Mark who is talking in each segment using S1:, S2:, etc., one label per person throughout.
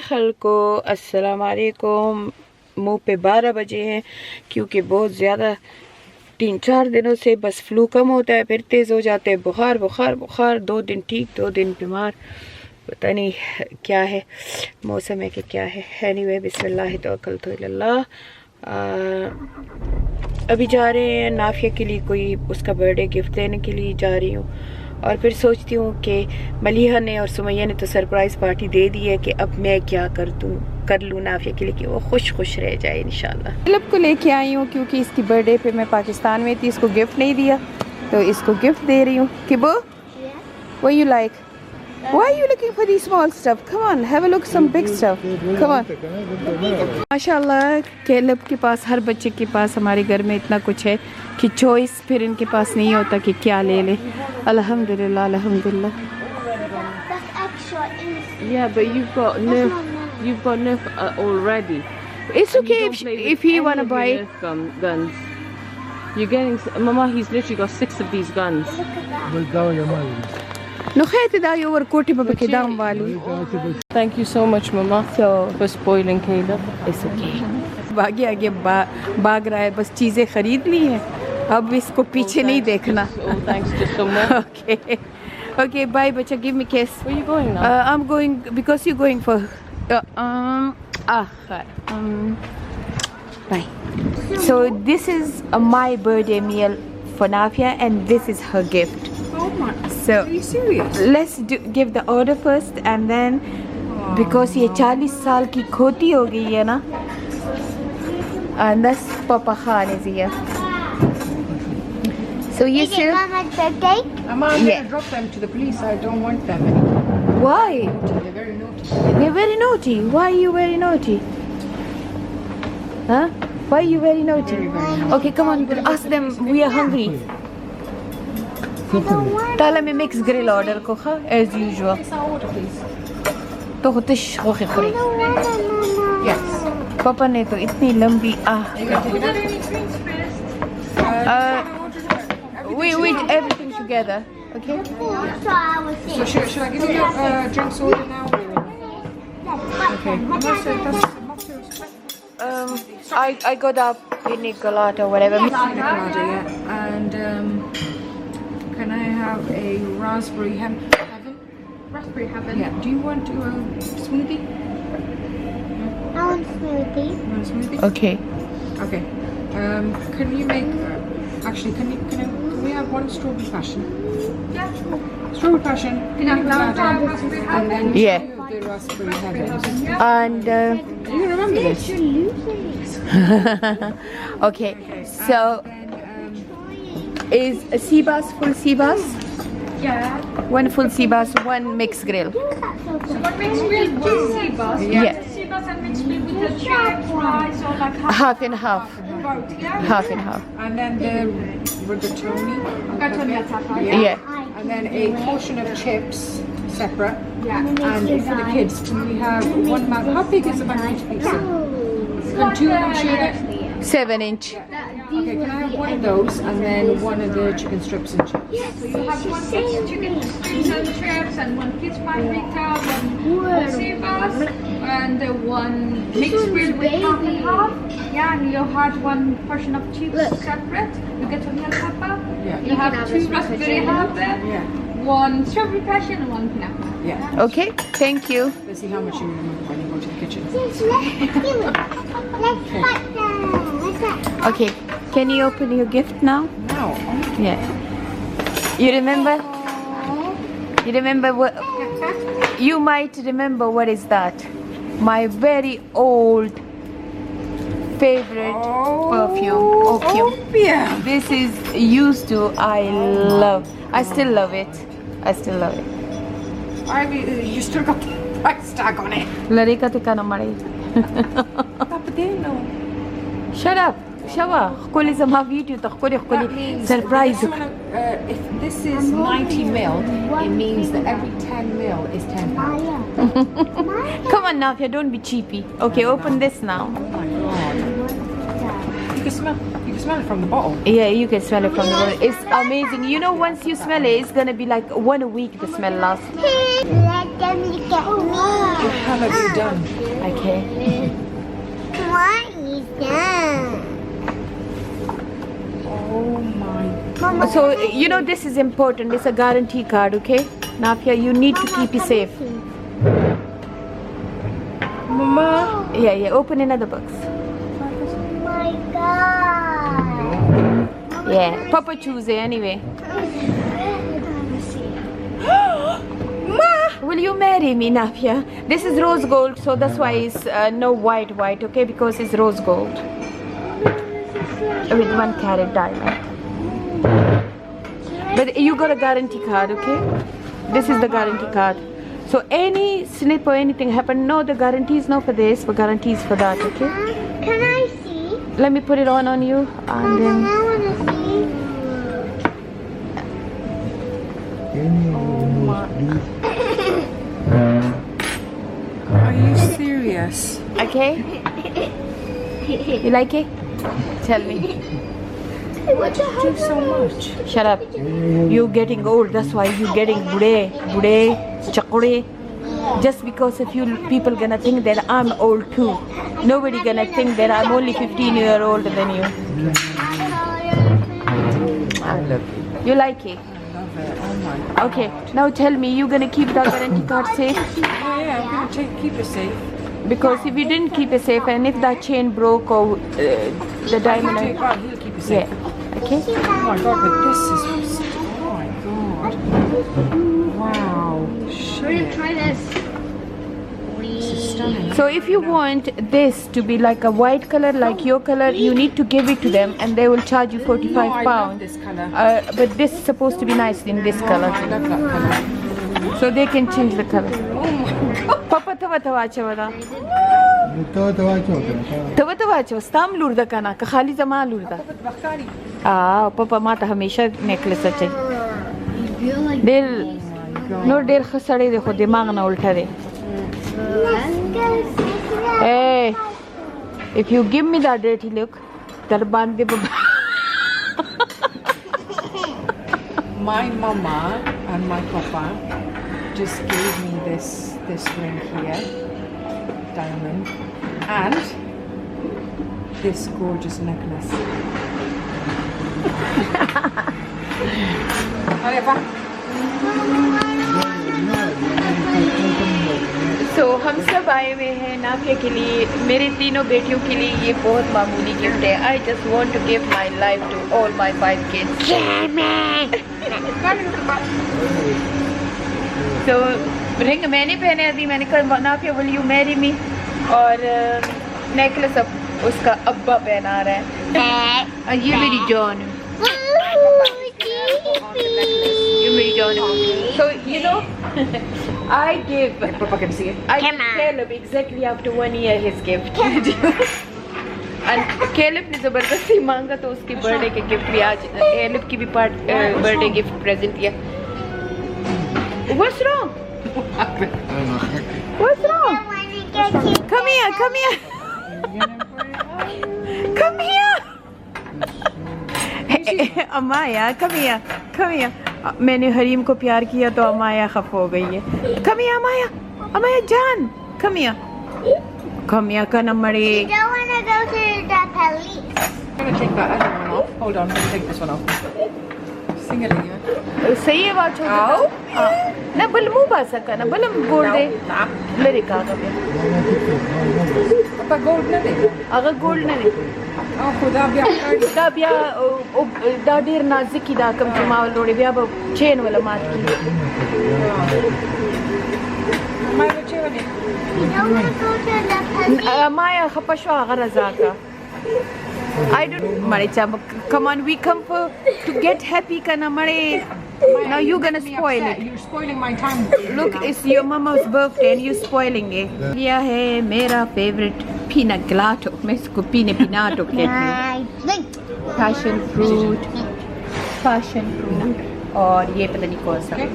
S1: खल्को अस्सलाम वालेकुम। मुँह पे 12 बजे हैं क्योंकि बहुत ज़्यादा 3-4 दिनों से बस फ्लू कम होता है फिर तेज़ हो जाते हैं, बुखार बुखार बुखार, 2 दिन ठीक 2 दिन बीमार, पता नहीं क्या है, मौसम है कि क्या है। एनीवे बिस्मिल्लाह तवक्कलतु इल्लल्लाह। अभी जा रहे हैं नाफिया के लिए, कोई उसका बर्थडे गिफ्ट देने के लिए जा रही हूँ। और फिर सोचती हूँ कि मलिहा ने और सुमैया ने तो सरप्राइज़ पार्टी दे दी है कि अब मैं क्या कर लूँ नाफिया के लिए कि वो खुश रह जाए इंशाल्लाह। क्लब को लेके आई हूँ क्योंकि इसकी बर्थडे पे मैं पाकिस्तान में थी, इसको गिफ्ट नहीं दिया तो इसको गिफ्ट दे रही हूँ। कि वो what you like? Why are you looking for these small stuff? Come on, have a look some big stuff. Come on. माशाल्लाह केलब के पास, हर बच्चे के पास हमारे घर में इतना कुछ है कि चॉइस फिर इनके पास नहीं होता कि क्या ले ले। अल्हम्दुलिल्लाह अल्हम्दुलिल्लाह।
S2: Yeah, but you've got enough already.
S1: It's okay if he wanna buy
S2: guns. You're getting, Mama. He's literally got 6 of these guns.
S1: No khayt da yo war koti pa ke dam wali.
S2: Thank you so much, Mama, for spoiling Caleb.
S1: It's okay. आगे आगे भाग रहा है, बस चीजें खरीद ली हैं, अब इसको पीछे नहीं देखना।
S2: Thanks to someone.
S1: Okay, bye बच्चा, give me kiss.
S2: Where are you going now?
S1: I'm going because you're going for bye. So this is my birthday meal for Nafia and this is her gift.
S2: Oh my!
S1: So
S2: are you serious?
S1: Let's give the order first and then because ये 40 साल की खोती हो गई है ना, and that's Papa Khan is here. So you see,
S3: Mama's birthday?
S2: I'm going to drop them to the police. I don't want them anymore.
S1: why?
S2: They're very naughty.
S1: They're very naughty. Why are you very naughty? Huh? Why are you very naughty? Okay, come on, ask them. We are hungry. Tell me mixed grill order kocha as usual.
S2: Yes, I'll order, please.
S1: तो होतिश खोखे खोरी।
S2: Yes.
S1: पापा ने तो इतनी लंबी we eat everything together, okay?
S2: So should I give you your drinks order now? Okay.
S1: I got a pina colada or whatever.
S2: Pina colada, yeah. And can I have a raspberry heaven? Raspberry heaven. Yeah. Do you want a smoothie?
S3: I want smoothie.
S2: You want a smoothie?
S1: Okay.
S2: Okay. Can you make? Actually, can we have one strawberry passion? Yeah. Strawberry passion. Pina colada. And then
S1: Yeah.
S2: two of the raspberry heaven.
S1: And
S2: You remember this?
S1: okay. So is a sea bass full sea bass?
S4: Yeah.
S1: One full sea bass, one mixed grill.
S4: So one mixed grill, one sea bass.
S1: Yeah.
S4: Sea bass and mixed grill with the chips, rice, or like
S1: Half and half.
S4: both, yeah?
S1: Half and half.
S2: And then the rigatoni.
S4: Rigatoni attack,
S1: Yeah.
S2: And then a portion of chips separate.
S4: Yeah.
S2: And for the kids, can we have one mag? How big is a macaroni pizza? Can 2 of them share it?
S1: 7-inch.
S2: Okay, can I have one of those and then one of the chicken strips and chips?
S4: So you have one kids chicken strips and chips, and one kids paprika, one sea bass, and one mixed grill with half and half. Yeah, and you have one portion of chips separate. You get one pepper.
S2: Yeah.
S4: You have 2 raspberry heaven,
S2: Yeah.
S4: one strawberry passion, and one pina colada.
S2: Yeah.
S1: Okay, thank you.
S2: Let's see how much you remember when you go to the kitchen.
S1: Okay, can you open your gift now?
S2: Now,
S1: Yeah. You remember? You remember what? You might remember what is that? My very old favorite perfume.
S2: yeah.
S1: This is used to. I still love it. I still love it.
S2: You still got the price tag on it.
S1: Larika te kana mari. Shut up. Shawa. Kholi zama video ta kholi surprise.
S2: If this is 90 mil, it means that every 10 mil is £10.
S1: Come on Nafia, don't be cheapy. Okay, open this now.
S2: Oh my god. You can smell it from the bottle.
S1: Yeah, you can smell it from the bottle. It's amazing. You know, once you smell it, it's gonna be like 1 week the smell lasts.
S3: Come look at me.
S2: What have you done?
S1: Okay.
S3: What is that?
S2: Oh my.
S3: Mama,
S1: So you know this is important. It's a guarantee card, okay? Nafia, you need to keep it safe.
S2: Mama.
S1: Yeah. Open another box.
S3: Oh my god.
S1: Yeah. Papa choose it anyway. Will you marry me, Nafia? This is rose gold, so that's why it's no white, okay? Because it's rose gold with 1 carat diamond. But you got a guarantee card, okay? This is the guarantee card. So any snip or anything happen, no, the guarantee is not for this, but guarantee is for that, okay?
S3: Can I see?
S1: Let me put it on you, and then.
S3: I want to see.
S2: Are you serious?
S1: Okay? You like it? Tell me.
S2: Why do you do so much?
S1: Shut up. You getting old, that's why you getting bude, chakure. Just because a few people gonna think that I'm old too. Nobody gonna think that I'm only 15 years older than you.
S2: I love you.
S1: You like it?
S2: I love it. Oh my god.
S1: Okay. Now tell me, you gonna keep that guarantee card safe?
S2: Yeah, I'm gonna keep it safe.
S1: Because if you didn't keep it safe, and if that chain broke or the diamond,
S2: He'll keep it safe.
S1: yeah. Okay.
S2: Oh my god, but this is. Oh my god. Wow. Shit.
S4: Try this.
S2: This is stunning.
S1: So if you want this to be like a white color, like your color, you need to give it to them, and they will charge you 45
S2: No, I love
S1: pounds.
S2: this color.
S1: But this is supposed to be nice in this color,
S2: I love that color.
S1: so they can change the color.
S2: Oh my god.
S1: Papa tava chawada. Tava stam lurda kana ka khali zama lurda. Papa mata hamesha necklace ache. Del no der khasade de khod dimag na ulta de. Hey, if you give me that dirty look, darban de baba.
S2: My mama and my papa just gave me this ring here, diamond, and this gorgeous necklace. However,
S1: So हम सब आए हुए हैं नाफिया के लिए, मेरे तीनों बेटियों के लिए ये बहुत मामूली गिफ्ट है. I just want to give my life to all my 5 kids. So ring मैंने पहने दी, मैंने कहा Nafia will you marry me, और नेकलेस अब उसका अब्बा पहना रहा है. ये मेरी जान, ये मेरी जान. So you know I give
S2: Papa can see it.
S1: I give Caleb exactly after 1 year his gift. And Caleb ने ज़बरदस्ती मांगा तो उसकी बर्थडे के गिफ्ट भी आज Caleb की भी बर्थडे गिफ्ट प्रेजेंट किया. What's wrong? What's wrong? Come here, come here. Come here. Amaya, come here, come here. मैंने हरीम को प्यार किया तो अमाया खफ हो गई है. Come here, Amaya. Amaya Jan, come here. Come here, Kanamari.
S3: You don't want to go to the police.
S2: I'm gonna take that other one off. Hold on, I'm gonna take this one off. Sing it again.
S1: सही है बात छोड़ ना बल मुंह बात सका ना बल बोल दे मेरे कागज पे
S2: Papa gold na din.
S1: अगर गोल्ड ना दे
S2: Oh, खुदा बिया
S1: दा बिया दा ढेर नाजुक की दा कम से मावल लोड़े बिया चेन वाला मात की.
S2: My children.
S3: You don't want to go to the police.
S1: माया खपशवा अगर रज़ाका. I don't Maricha, come on, we come for to get happy kana mare. Now you're gonna spoil it.
S2: You're spoiling my time.
S1: Look, it's your mama's birthday and you're spoiling it. ये है मेरा favorite pina gelato. मैं इसको pina pinato कहती हूँ. Passion fruit, और ये पता नहीं कौन सा.
S2: Okay?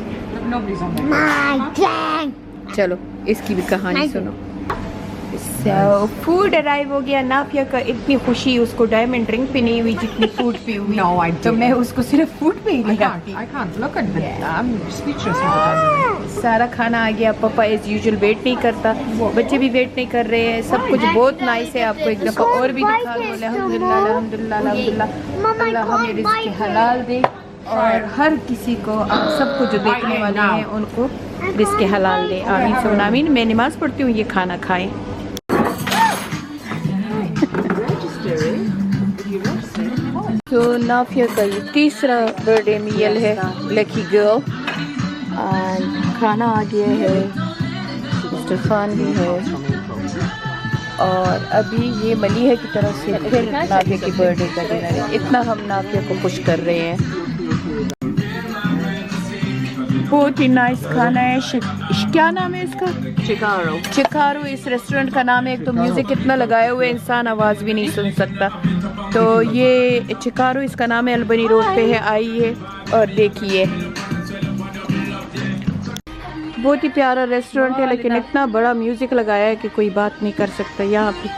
S2: Nobody's on there.
S3: My dang.
S1: चलो इसकी भी कहानी सुनो.
S2: guys.
S1: फूड अराइव हो गया। नाफिया का इतनी खुशी उसको डायमंड ड्रिंक पे नहीं हुई जितनी फूड पे हुई।
S2: No, I
S1: तो मैं
S2: didn't.
S1: उसको सिर्फ फूड पे ही
S2: I
S1: लिया।
S2: can't. Look at it. I'm speechless with the
S1: सारा खाना आ गया। पापा एज यूजुअल वेट नहीं करता, बच्चे भी वेट नहीं कर रहे हैं। सब कुछ बहुत नाइस है। आपको एक दफ़ा और भी दिखा दो। अल्हम्दुलिल्लाह अल्हम्दुलिल्लाह अल्हम्दुलिल्लाह। अल्लाह हमें रिज़्क़ हलाल दे और हर किसी को, आप सबको जो देखने वाले हैं उनको रिज़्क़ हलाल दे। आमीन सुम्मा आमीन। मैं नमाज़ पढ़ती हूँ, ये खाना खाएं। तो नाफिया का ये तीसरा बर्थडे मील है, लकी गर्ल। खाना आ गया है, स्टफान भी है और अभी ये मलिहा की तरफ से फिर नाफिया की बर्थडे का डिनर है। इतना हम नाफिया को खुश कर रहे हैं। बहुत ही नाइस खाना है। क्या नाम है इसका? चिकारो इस रेस्टोरेंट का नाम है। एक तो म्यूजिक इतना लगाए हुए इंसान आवाज़ भी नहीं सुन सकता। तो ये चिकारो इसका नाम है, अल्बनी रोड पे है। आइए और देखिए, बहुत ही प्यारा रेस्टोरेंट है, लेकिन इतना बड़ा म्यूजिक लगाया है कि कोई बात नहीं कर सकता। यहाँ पे